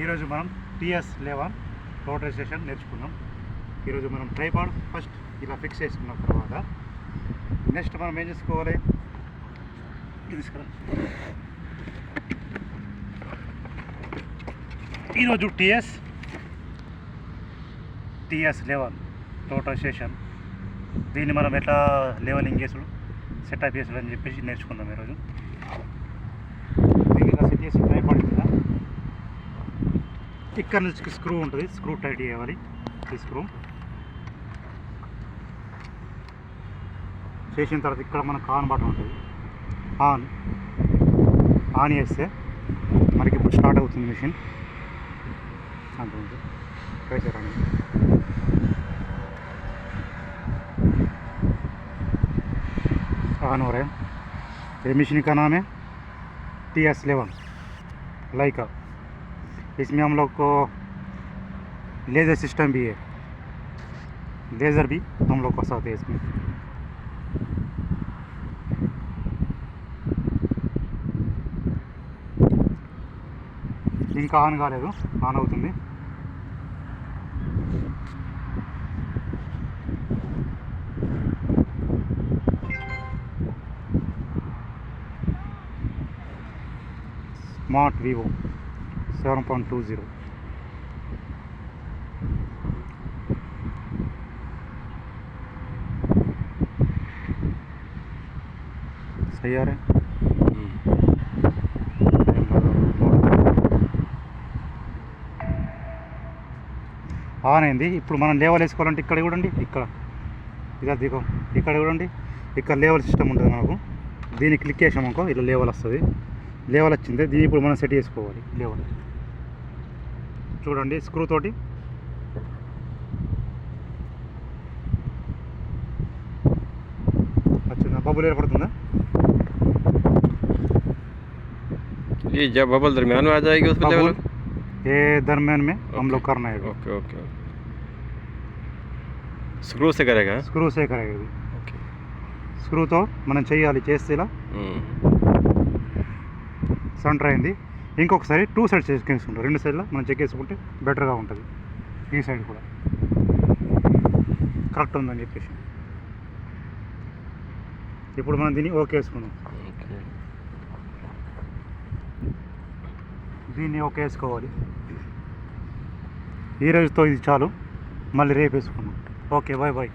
ఈరోజు మనం TS11 రోటరైజేషన్ నేర్చుకున్నాం. ఈరోజు మనం ట్రైపాడ్ ఫస్ట్ ఇలా ఫిక్స్ చేసుకున్న తర్వాత నెక్స్ట్ మనం ఏం చేసుకోవాలి, ఈరోజు TS11 రోటరైజేషన్, దీన్ని మనం ఎట్లా లెవెలింగ్ చేసుడు సెటప్ చేసుడు అని చెప్పేసి నేర్చుకుందాం. ఈరోజు దీన్ని ఇలా సెట్ చేసి ట్రైపాడ్ మీద ఇక్కడ నుంచి స్క్రూ ఉంటుంది, స్క్రూ టైట్ చేయాలి. ఈ స్క్రూ చేసిన తర్వాత ఇక్కడ మనకు ఆన్ బటన్ ఉంటుంది, ఆన్ చేస్తే మనకి ఇప్పుడు స్టార్ట్ అవుతుంది మిషన్. ऑन हो रहा है। ये मशीन का नाम है TS11 लाइका। इसमें हम लोग को लेज़र सिस्टम भी है, लेज़र भी हम लोग को साथ है इसमें। ఇంకా ఆన్ కాలేదు, ఆన్ అవుతుంది. స్మార్ట్ వివో 7.20 सही आ रहा है. ఆన్ అయింది. ఇప్పుడు మనం లేవల్ వేసుకోవాలంటే ఇక్కడ చూడండి, ఇక్కడ ఇదే దిగో, ఇక్కడ చూడండి, ఇక్కడ లేవల్ సిస్టమ్ ఉంటుంది మనకు. దీన్ని క్లిక్ చేసామనుకో ఇలా లేవల్ వస్తుంది. లేవల్ వచ్చింది, దీన్ని ఇప్పుడు మనం సెట్ చేసుకోవాలి. లేవల్ చూడండి, స్క్రూ తోటి వచ్చిందా, బబుల్ ఏర్పడుతుందా. ये जब बबल दरमियान में आ जाएगी उसमें लेवल ये दरमियान में हम लोग करना है. ओके ओके, स्क्रू से करेगा. स्क्रू से करेगा ఇది. ఓకే, స్క్రూతో మనం చేయాలి. చేస్తే ఇలా సెంటర్ అయింది. ఇంకొకసారి 2 సైడ్స్ చేసుకుంటాం, 2 సైడ్లో మనం చెక్ చేసుకుంటే బెటర్గా ఉంటుంది. ఈ సైడ్ కూడా కరెక్ట్ ఉందని చెప్పేసి ఇప్పుడు మనం దీన్ని ఓకే వేసుకుందాం. దీన్ని ఓకే వేసుకోవాలి. ఈ రోజుతో ఇది చాలు, మళ్ళీ రేపు వేసుకుందాం. Okay, bye bye.